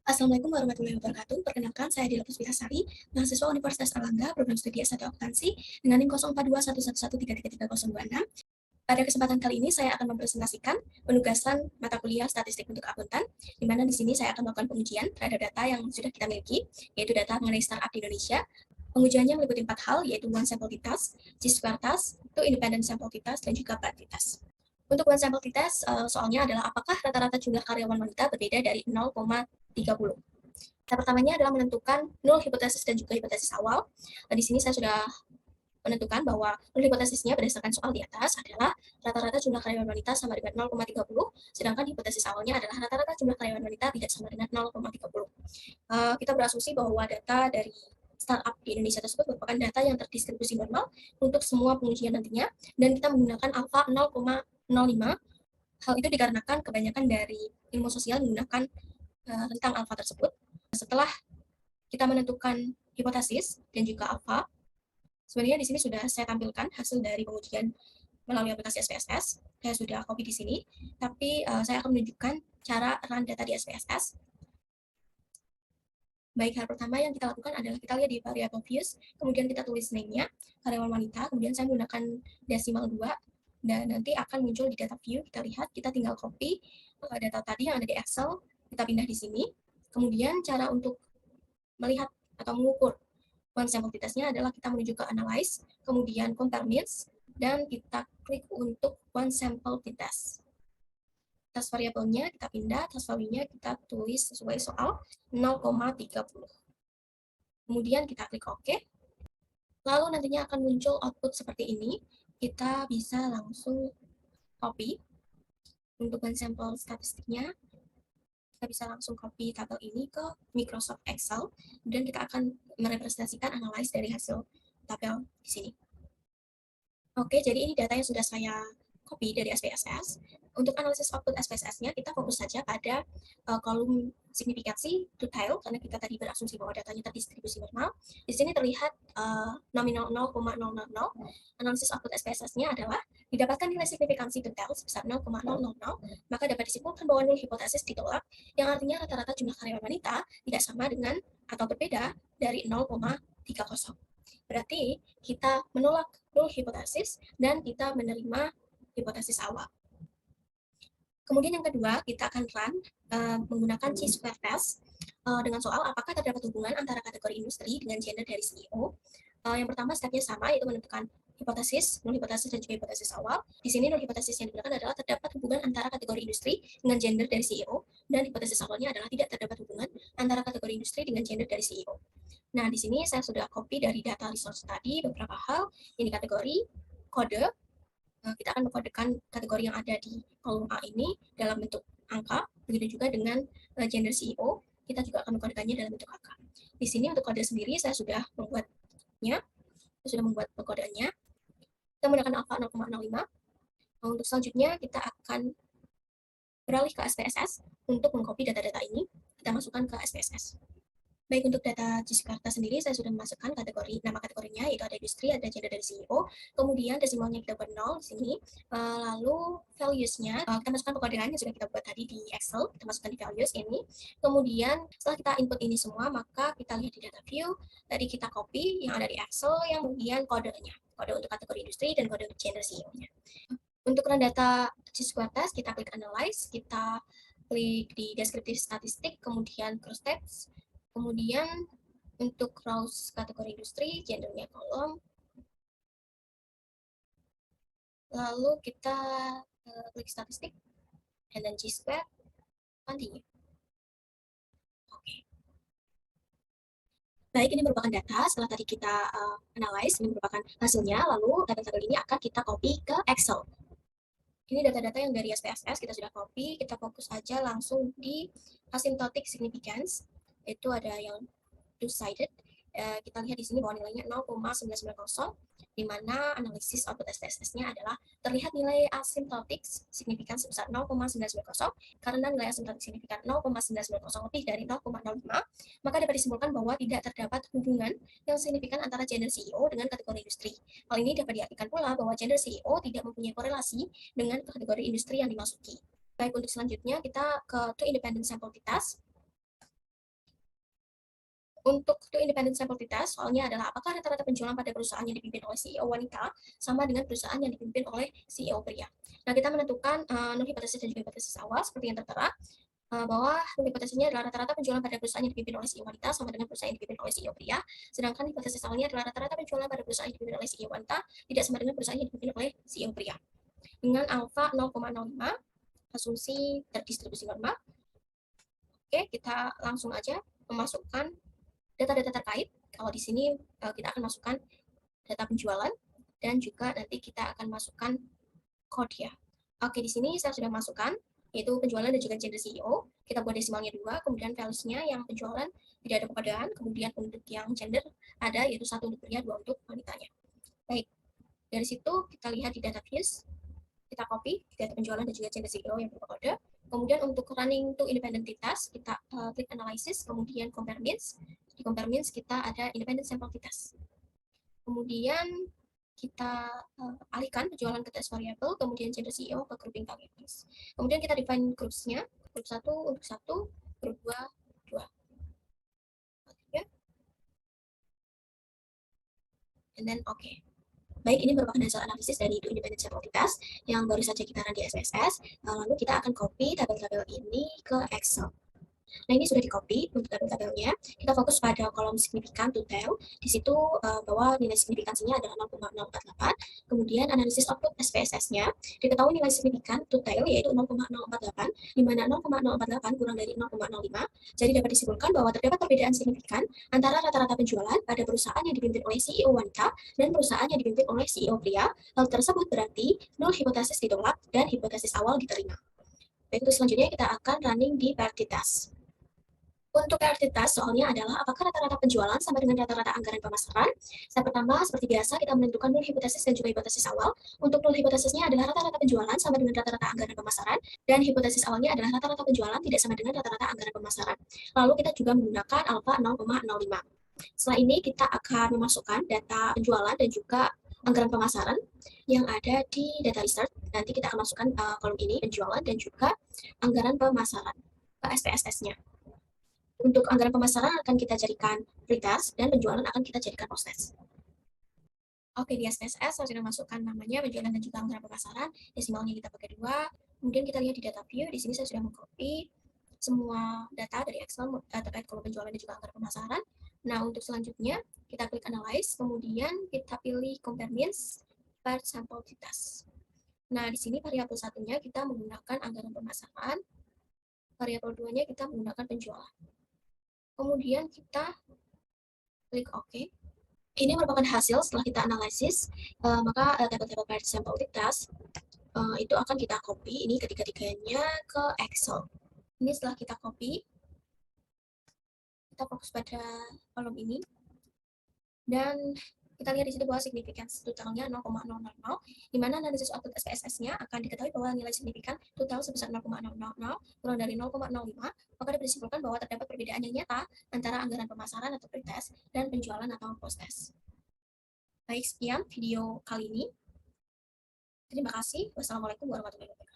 Assalamualaikum warahmatullahi wabarakatuh. Perkenalkan, saya Dila Puspitasari, mahasiswa Universitas Erlangga, program studi S1 Akuntansi, dengan NIM 042111133026. Pada kesempatan kali ini, saya akan mempresentasikan penugasan mata kuliah statistik untuk akuntan, di mana di sini saya akan melakukan pengujian terhadap data yang sudah kita miliki, yaitu data mengenai startup di Indonesia. Pengujiannya meliputi 4 hal, yaitu one sample t-test, G-square test, two independent sample t-test, dan juga bad t-test. Untuk one sample t-test, soalnya adalah apakah rata-rata jumlah karyawan wanita berbeda dari 0,30. Yang pertamanya adalah menentukan null hipotesis dan juga hipotesis awal. Di sini saya sudah menentukan bahwa null hipotesisnya berdasarkan soal di atas adalah rata-rata jumlah karyawan wanita sama dengan 0,30, sedangkan hipotesis awalnya adalah rata-rata jumlah karyawan wanita tidak sama dengan 0,30. Kita berasumsi bahwa data dari startup di Indonesia tersebut merupakan data yang terdistribusi normal untuk semua pengujian nantinya, dan kita menggunakan alfa 0,05. Hal itu dikarenakan kebanyakan dari ilmu sosial menggunakan rentang alfa tersebut. Setelah kita menentukan hipotesis dan juga alfa, sebenarnya di sini sudah saya tampilkan hasil dari pengujian melalui aplikasi SPSS. Saya sudah copy di sini, tapi saya akan menunjukkan cara run data di SPSS. Baik, hal pertama yang kita lakukan adalah kita lihat di variable views, kemudian kita tulis name-nya, karyawan wanita, kemudian saya menggunakan desimal 2, dan nanti akan muncul di data view. Kita lihat, kita tinggal copy data tadi yang ada di Excel, kita pindah di sini. Kemudian cara untuk melihat atau mengukur one sample t-testnya adalah kita menuju ke analyze, kemudian compare needs, dan kita klik untuk one sample t-test. Test variabelnya kita pindah, test value-nya kita tulis sesuai soal 0,30. Kemudian kita klik OK. Lalu nantinya akan muncul output seperti ini. Kita bisa langsung copy untuk one sample statistiknya. Kita bisa langsung copy tabel ini ke Microsoft Excel, dan kita akan merepresentasikan analyze dari hasil tabel di sini. Oke, jadi ini data yang sudah saya copy dari SPSS. Untuk analisis output SPSS-nya, kita fokus saja pada kolom signifikansi detail, karena kita tadi berasumsi bahwa datanya terdistribusi normal. Di sini terlihat nominal 0,000. Analisis output SPSS-nya adalah didapatkan nilai signifikansi detail sebesar 0,000, maka dapat disimpulkan bahwa null hipotesis ditolak, yang artinya rata-rata jumlah karyawan wanita tidak sama dengan atau berbeda dari 0,30. Berarti kita menolak null hipotesis dan kita menerima hipotesis awal. Kemudian yang kedua, kita akan run menggunakan Chi-square test dengan soal apakah terdapat hubungan antara kategori industri dengan gender dari CEO. Yang pertama stepnya sama, yaitu menentukan hipotesis, null hipotesis, dan juga hipotesis awal. Di sini null hipotesis yang digunakan adalah terdapat hubungan antara kategori industri dengan gender dari CEO, dan hipotesis awalnya adalah tidak terdapat hubungan antara kategori industri dengan gender dari CEO. Nah, di sini saya sudah copy dari data resource tadi beberapa hal. Ini kategori, kode. Kita akan mengkodekan kategori yang ada di kolom A ini dalam bentuk angka. Begitu juga dengan gender CEO, kita juga akan mengkodekannya dalam bentuk angka. Di sini untuk kode sendiri saya sudah membuatnya, saya sudah membuat perkodeannya. Kita menggunakan alfa 0,05. Untuk selanjutnya kita akan beralih ke SPSS untuk mengcopy data-data ini. Kita masukkan ke SPSS. Baik, untuk data Jakarta sendiri saya sudah memasukkan kategori, nama kategorinya yaitu ada industri, ada gender dari CEO, kemudian desimalnya kita buat 0 di sini, lalu values-nya kita masukkan perkodean yang sudah kita buat tadi di Excel, kita masukkan di values ini. Kemudian setelah kita input ini semua, maka kita lihat di data view, tadi kita copy yang ada di Excel, yang kemudian kodenya, kode untuk kategori industri dan kode untuk gender CEO-nya. Untuk run data G-square test, kita klik analyze, kita klik di deskriptif statistik, kemudian cross tabs. Kemudian untuk rows kategori industri, gendernya kolom. Lalu kita klik statistik, and then G-square, continue. Oke. Baik, ini merupakan data. Setelah tadi kita analyze, ini merupakan hasilnya. Lalu data-data ini akan kita copy ke Excel. Ini data-data yang dari SPSS kita sudah copy. Kita fokus saja langsung di asymptotic significance. Itu ada yang two-sided. Kita lihat di sini bahwa nilainya 0,990, di mana analisis output SPSS-nya adalah terlihat nilai asymptotic signifikan sebesar 0,990, karena nilai asymptotic signifikan 0,990 lebih dari 0,05, maka dapat disimpulkan bahwa tidak terdapat hubungan yang signifikan antara gender CEO dengan kategori industri. Hal ini dapat diartikan pula bahwa gender CEO tidak mempunyai korelasi dengan kategori industri yang dimasuki. Baik, untuk selanjutnya kita ke two independent sample t-test. Untuk itu independent sample test, soalnya adalah apakah rata-rata penjualan pada perusahaan yang dipimpin oleh CEO wanita sama dengan perusahaan yang dipimpin oleh CEO pria. Nah, kita menentukan null hipotesis dan juga hipotesis awal seperti yang tertera, bahwa null hipotesisnya adalah rata-rata penjualan pada perusahaan yang dipimpin oleh CEO wanita sama dengan perusahaan yang dipimpin oleh CEO pria, sedangkan hipotesis awalnya adalah rata-rata penjualan pada perusahaan yang dipimpin oleh CEO wanita tidak sama dengan perusahaan yang dipimpin oleh CEO pria. Dengan alfa 0,05, asumsi terdistribusi normal. Oke, kita langsung aja memasukkan data-data terkait. Kalau di sini kita akan masukkan data penjualan dan juga nanti kita akan masukkan code ya. Oke, di sini saya sudah masukkan yaitu penjualan dan juga gender CEO. Kita buat desimalnya 2, kemudian values-nya yang penjualan tidak ada perbedaan, kemudian untuk yang gender ada yaitu 1 untuk pria, 2 untuk wanitanya. Baik, dari situ kita lihat di data views, kita copy data penjualan dan juga gender CEO yang berupa kode. Kemudian untuk running to independent test, kita klik analysis, kemudian compare means. Di compare means kita ada independent sample test. Kemudian kita alihkan penjualan ke test variable, kemudian gender CEO ke grouping variables. Kemudian kita define groups-nya, grup 1 untuk 1, grup 2, 2. Ya. And then okay. Baik, ini merupakan hasil analisis dari itu independent sample test yang baru saja kita run di SPSS. Lalu kita akan copy tabel-tabel ini ke Excel. Nah, ini sudah di-copy untuk tabel-tabelnya. Kita fokus pada kolom signifikan to tail. Di situ bahwa nilai signifikansinya adalah 0,048. Kemudian analisis output SPSS-nya. Diketahui nilai signifikan to tail yaitu 0,048, di mana 0,048 kurang dari 0,05. Jadi dapat disimpulkan bahwa terdapat perbedaan signifikan antara rata-rata penjualan pada perusahaan yang dipimpin oleh CEO wanita dan perusahaan yang dipimpin oleh CEO pria. Hal tersebut berarti null hipotesis ditolak dan hipotesis awal diterima. Baik, untuk selanjutnya kita akan running di parity test. Untuk prioritas soalnya adalah apakah rata-rata penjualan sama dengan rata-rata anggaran pemasaran. Yang pertama, seperti biasa, kita menentukan null hipotesis dan juga hipotesis awal. Untuk null hipotesisnya adalah rata-rata penjualan sama dengan rata-rata anggaran pemasaran, dan hipotesis awalnya adalah rata-rata penjualan tidak sama dengan rata-rata anggaran pemasaran. Lalu kita juga menggunakan alfa 0,05. Setelah ini kita akan memasukkan data penjualan dan juga anggaran pemasaran yang ada di data research. Nanti kita akan masukkan kolom ini penjualan dan juga anggaran pemasaran ke SPSS-nya. Untuk anggaran pemasaran akan kita jadikan pretest dan penjualan akan kita jadikan post-test. Oke, di SPSS saya sudah masukkan namanya, penjualan dan juga anggaran pemasaran. Desimalnya kita pakai 2. Kemudian kita lihat di data view, di sini saya sudah mengcopy semua data dari Excel terkait kolom penjualan dan juga anggaran pemasaran. Nah, untuk selanjutnya kita klik analyze, kemudian kita pilih compare means per sample test. Nah, di sini variabel satunya kita menggunakan anggaran pemasaran, variabel 2-nya kita menggunakan penjualan. Kemudian kita klik OK. Ini merupakan hasil setelah kita analisis, maka tabel-tabel per sample test itu akan kita copy ini ketiga-tiganya ke Excel. Ini setelah kita copy, kita fokus pada kolom ini, dan kita lihat di situ bahwa signifikans totalnya 0,000, di mana analisis output SPSS-nya akan diketahui bahwa nilai signifikan total sebesar 0,000 kurang dari 0,05, maka dapat disimpulkan bahwa terdapat perbedaan yang nyata antara anggaran pemasaran atau pretest dan penjualan atau post-test. Baik, sekian video kali ini. Terima kasih. Wassalamualaikum warahmatullahi wabarakatuh.